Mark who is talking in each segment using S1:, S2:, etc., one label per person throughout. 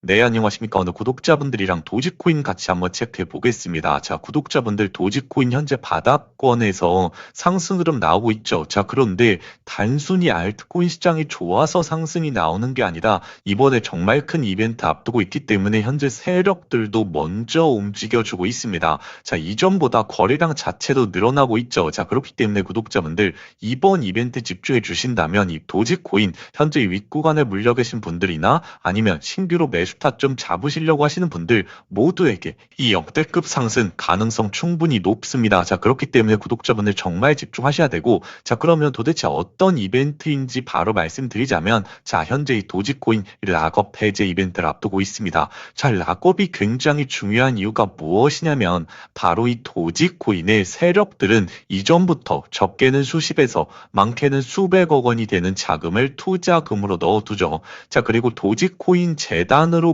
S1: 네, 안녕하십니까. 오늘 구독자분들이랑 도지코인 같이 한번 체크해 보겠습니다. 자, 구독자분들 도지코인 현재 바닥권에서 상승 흐름 나오고 있죠. 자, 그런데 단순히 알트코인 시장이 좋아서 상승이 나오는 게 아니라 이번에 정말 큰 이벤트 앞두고 있기 때문에 현재 세력들도 먼저 움직여주고 있습니다. 자, 이전보다 거래량 자체도 늘어나고 있죠. 자, 그렇기 때문에 구독자분들 이번 이벤트 집중해 주신다면 이 도지코인 현재 윗구간에 물려 계신 분들이나 아니면 신규로 매수 타점 잡으시려고 하시는 분들 모두에게 이 역대급 상승 가능성 충분히 높습니다. 자, 그렇기 때문에 구독자분들 정말 집중하셔야 되고, 자, 그러면 도대체 어떤 이벤트인지 바로 말씀드리자면, 자, 현재 이 도지코인 락업 해제 이벤트를 앞두고 있습니다. 자, 락업이 굉장히 중요한 이유가 무엇이냐면 바로 이 도지코인의 세력들은 이전부터 적게는 수십에서 많게는 수백억 원이 되는 자금을 투자금으로 넣어두죠. 자, 그리고 도지코인 재단으로부터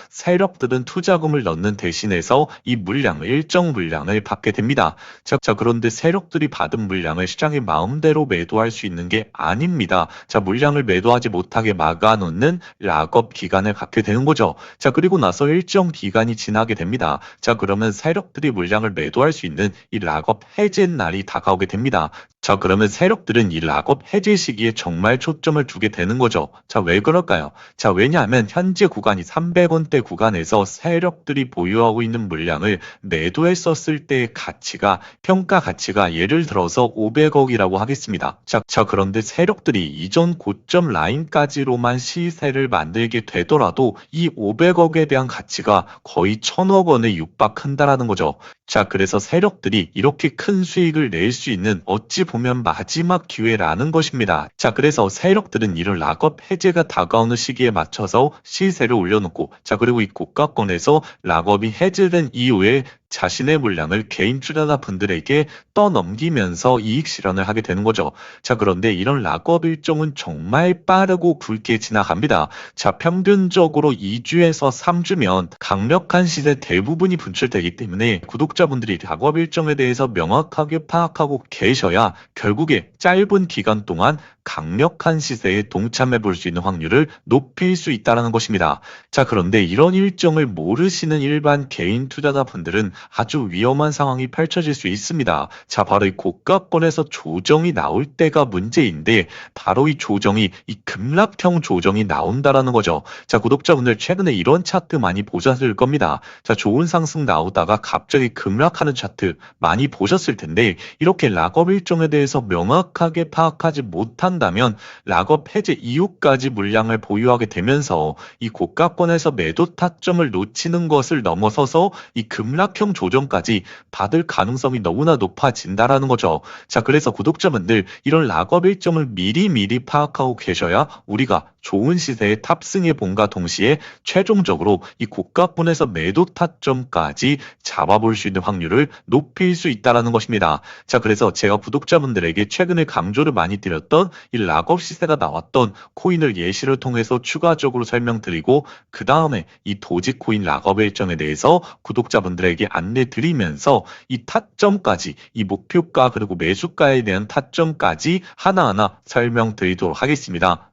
S1: 세력들은 투자금을 넣는 대신해서 이 물량을, 일정 물량을 받게 됩니다. 자, 그런데 세력들이 받은 물량을 시장이 마음대로 매도할 수 있는 게 아닙니다. 자, 물량을 매도하지 못하게 막아놓는 락업 기간을 갖게 되는 거죠. 자, 그리고 나서 일정 기간이 지나게 됩니다. 자, 그러면 세력들이 물량을 매도할 수 있는 이 락업 해제 날이 다가오게 됩니다. 자, 그러면 세력들은 이 락업 해제 시기에 정말 초점을 두게 되는 거죠. 자, 왜 그럴까요? 자, 왜냐하면 현재 구간이 300원대 구간에서 세력들이 보유하고 있는 물량을 매도했었을 때의 가치가, 평가 가치가 예를 들어서 500억이라고 하겠습니다. 자, 그런데 세력들이 이전 고점 라인까지로만 시세를 만들게 되더라도 이 500억에 대한 가치가 거의 1000억 원에 육박한다라는 거죠. 자, 그래서 세력들이 이렇게 큰 수익을 낼 수 있는 어찌 보면 마지막 기회라는 것입니다. 자, 그래서 세력들은 이런 락업 해제가 다가오는 시기에 맞춰서 시세를 올려놓고, 자, 그리고 이 고가권에서 락업이 해제된 이후에 자신의 물량을 개인 투자자 분들에게 떠넘기면서 이익 실현을 하게 되는 거죠. 자, 그런데 이런 락업 일정은 정말 빠르고 굵게 지나갑니다. 자, 평균적으로 2주에서 3주면 강력한 시세 대부분이 분출되기 때문에 구독자분들이 락업 일정에 대해서 명확하게 파악하고 계셔야 결국에 짧은 기간 동안 강력한 시세에 동참해 볼 수 있는 확률을 높일 수 있다는 것입니다. 자, 그런데 이런 일정을 모르시는 일반 개인 투자자 분들은 아주 위험한 상황이 펼쳐질 수 있습니다. 자, 바로 이 고가권에서 조정이 나올 때가 문제인데 바로 이 조정이 이 급락형 조정이 나온다라는 거죠. 자, 구독자분들 최근에 이런 차트 많이 보셨을 겁니다. 자, 좋은 상승 나오다가 갑자기 급락하는 차트 많이 보셨을 텐데 이렇게 락업 일정에 대해서 명확하게 파악하지 못한다면 락업 해제 이후까지 물량을 보유하게 되면서 이 고가권에서 매도 타점을 놓치는 것을 넘어서서 이 급락형 조정까지 받을 가능성이 너무나 높아진다라는 거죠. 자, 그래서 구독자분들 이런 락업 일정을 미리 파악하고 계셔야 우리가 좋은 시세에 탑승해 본과 동시에 최종적으로 이 고가권에서 매도 타점까지 잡아볼 수 있는 확률을 높일 수 있다는 것입니다. 자, 그래서 제가 구독자분들에게 최근에 강조를 많이 드렸던 이 락업 시세가 나왔던 코인을 예시를 통해서 추가적으로 설명드리고 그 다음에 이 도지코인 락업 일정에 대해서 구독자분들에게 안내 드리면서 이 타점까지, 이 목표가 그리고 매수가에 대한 타점까지 하나하나 설명드리도록 하겠습니다.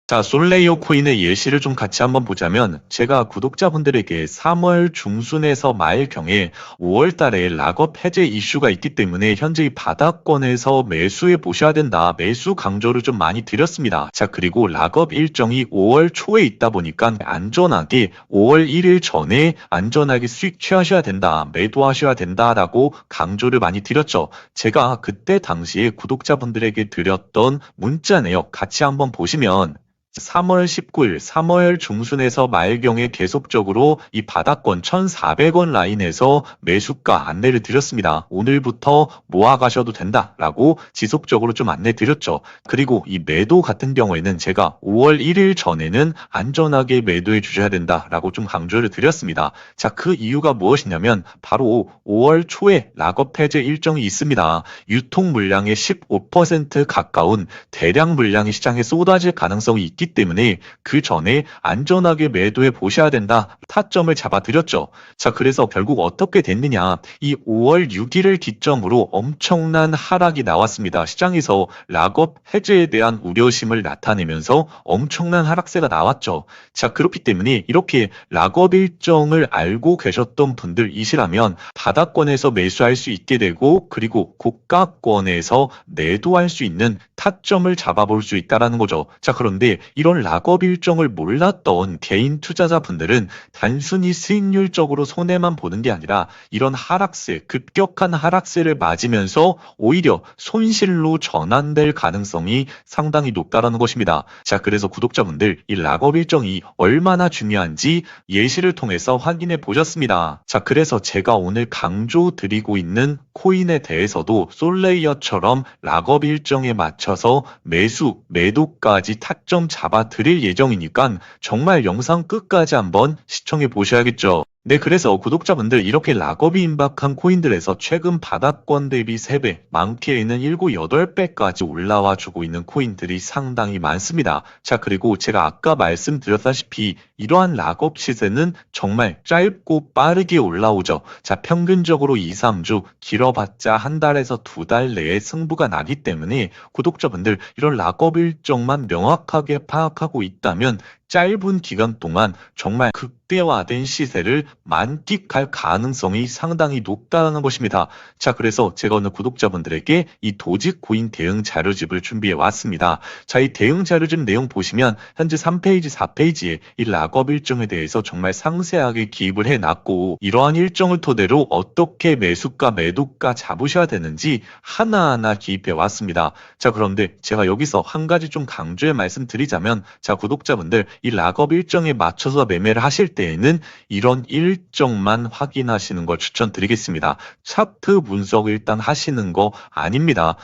S1: 자, 솔레이오 코인의 예시를 좀 같이 한번 보자면 제가 구독자분들에게 3월 중순에서 말경에 5월 달에 락업 해제 이슈가 있기 때문에 현재 이 바닥권에서 매수해 보셔야 된다. 매수 강조를 좀 많이 드렸습니다. 자, 그리고 락업 일정이 5월 초에 있다 보니까 안전하게 5월 1일 전에 안전하게 수익 취하셔야 된다. 매도하셔야 된다라고 강조를 많이 드렸죠. 제가 그때 당시에 구독자분들에게 드렸던 문자 내역 같이 한번 보시면 3월 19일, 3월 중순에서 말경에 계속적으로 이 바닥권 1,400원 라인에서 매수가 안내를 드렸습니다. 오늘부터 모아가셔도 된다라고 지속적으로 좀 안내 드렸죠. 그리고 이 매도 같은 경우에는 제가 5월 1일 전에는 안전하게 매도해 주셔야 된다라고 좀 강조를 드렸습니다. 자, 그 이유가 무엇이냐면 바로 5월 초에 락업 해제 일정이 있습니다. 유통 물량의 15% 가까운 대량 물량이 시장에 쏟아질 가능성이 있기 있기 때문에 그 전에 안전하게 매도해 보셔야 된다. 타점을 잡아드렸죠. 자, 그래서 결국 어떻게 됐느냐. 이 5월 6일을 기점으로 엄청난 하락이 나왔습니다. 시장에서 락업 해제에 대한 우려심을 나타내면서 엄청난 하락세가 나왔죠. 자, 그렇기 때문에 이렇게 락업 일정을 알고 계셨던 분들이시라면 바닥권에서 매수할 수 있게 되고, 그리고 고가권에서 매도할 수 있는 타점을 잡아볼 수 있다는 거죠. 자, 그런데 이런 락업 일정을 몰랐던 개인 투자자분들은 단순히 수익률적으로 손해만 보는 게 아니라 이런 하락세, 급격한 하락세를 맞으면서 오히려 손실로 전환될 가능성이 상당히 높다라는 것입니다. 자, 그래서 구독자분들, 이 락업 일정이 얼마나 중요한지 예시를 통해서 확인해 보셨습니다. 자, 그래서 제가 오늘 강조드리고 있는 코인에 대해서도 솔레이어처럼 락업 일정에 맞춰서 매수, 매도까지 타점 잡아 드릴 예정이니까 정말 영상 끝까지 한번 시청해 보셔야겠죠. 네, 그래서 구독자분들, 이렇게 락업이 임박한 코인들에서 최근 바닥권 대비 3배, 많게는 7, 8배까지 올라와 주고 있는 코인들이 상당히 많습니다. 자, 그리고 제가 아까 말씀드렸다시피 이러한 락업 시세는 정말 짧고 빠르게 올라오죠. 자, 평균적으로 2, 3주, 길어봤자 한 달에서 2달 내에 승부가 나기 때문에 구독자분들, 이런 락업 일정만 명확하게 파악하고 있다면 짧은 기간 동안 정말 극대화된 시세를 만끽할 가능성이 상당히 높다는 것입니다. 자, 그래서 제가 오늘 구독자분들에게 이 도지코인 대응 자료집을 준비해 왔습니다. 자, 이 대응 자료집 내용 보시면 현재 3페이지, 4페이지에 이 락업 일정에 대해서 정말 상세하게 기입을 해놨고, 이러한 일정을 토대로 어떻게 매수가, 매도가 잡으셔야 되는지 하나하나 기입해 왔습니다. 자, 그런데 제가 여기서 한 가지 좀 강조해 말씀드리자면, 자, 구독자분들, 이 락업 일정에 맞춰서 매매를 하실 때에는 이런 일정만 확인하시는 걸 추천드리겠습니다. 차트 분석 일단 하시는 거 아닙니다.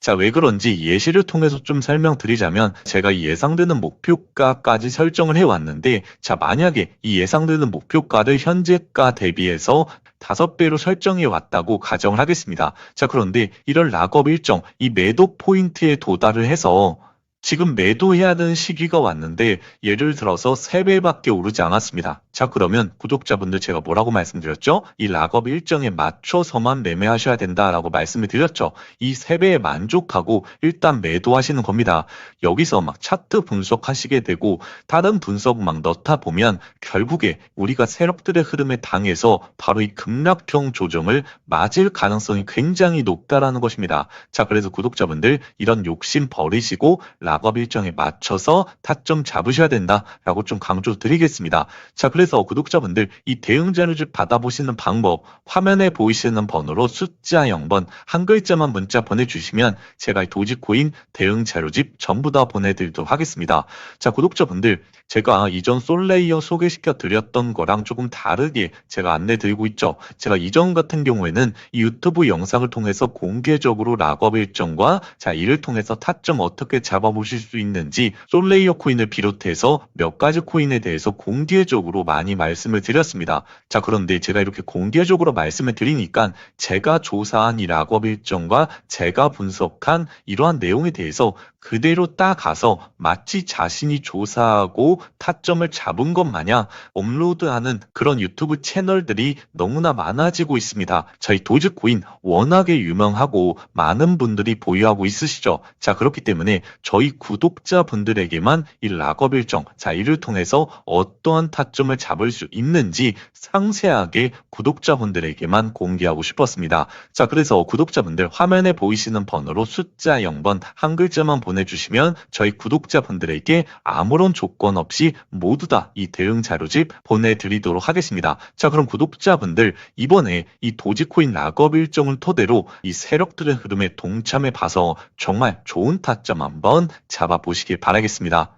S1: 자, 왜 그런지 예시를 통해서 좀 설명드리자면, 제가 이 예상되는 목표가까지 설정을 해왔는데, 자, 만약에 이 예상되는 목표가를 현재가 대비해서 5배로 설정해 왔다고 가정을 하겠습니다. 자, 그런데 이런 락업 일정, 이 매도 포인트에 도달을 해서 지금 매도해야 하는 시기가 왔는데 예를 들어서 3배밖에 오르지 않았습니다. 자, 그러면 구독자분들, 제가 뭐라고 말씀드렸죠? 이 락업 일정에 맞춰서만 매매하셔야 된다라고 말씀을 드렸죠. 이 3배에 만족하고 일단 매도하시는 겁니다. 여기서 막 차트 분석하시게 되고 다른 분석 막 넣다 보면 결국에 우리가 세력들의 흐름에 당해서 바로 이 급락형 조정을 맞을 가능성이 굉장히 높다라는 것입니다. 자, 그래서 구독자분들, 이런 욕심 버리시고 락업 일정에 맞춰서 타점 잡으셔야 된다라고 좀 강조드리겠습니다. 자, 그래서 구독자분들, 이 대응 자료집 받아보시는 방법, 화면에 보이시는 번호로 숫자 0번 한 글자만 문자 보내주시면 제가 이 도지코인 대응 자료집 전부 다 보내드리도록 하겠습니다. 자, 구독자분들, 제가 이전 솔레이어 소개시켜 드렸던 거랑 조금 다르게 제가 안내 드리고 있죠. 제가 이전 같은 경우에는 이 유튜브 영상을 통해서 공개적으로 락업 일정과, 자, 이를 통해서 타점 어떻게 잡아보실 수 있는지 솔레이어 코인을 비롯해서 몇 가지 코인에 대해서 공개적으로 많이 말씀을 드렸습니다. 자, 그런데 제가 이렇게 공개적으로 말씀을 드리니까 제가 조사한 이 락업 일정과 제가 분석한 이러한 내용에 대해서 그대로 따가서 마치 자신이 조사하고 타점을 잡은 것 마냥 업로드하는 그런 유튜브 채널들이 너무나 많아지고 있습니다. 저희 도지코인 워낙에 유명하고 많은 분들이 보유하고 있으시죠. 자, 그렇기 때문에 저희 구독자분들에게만 이 락업 일정, 자, 이를 통해서 어떠한 타점을 잡을 수 있는지 상세하게 구독자분들에게만 공개하고 싶었습니다. 자, 그래서 구독자분들, 화면에 보이시는 번호로 숫자 0번 한 글자만 보내주시면 저희 구독자분들에게 아무런 조건 없이 모두 다 이 대응 자료집 보내드리도록 하겠습니다. 자, 그럼 구독자분들, 이번에 이 도지코인 락업 일정을 토대로 이 세력들의 흐름에 동참해 봐서 정말 좋은 타점 한번 잡아보시길 바라겠습니다.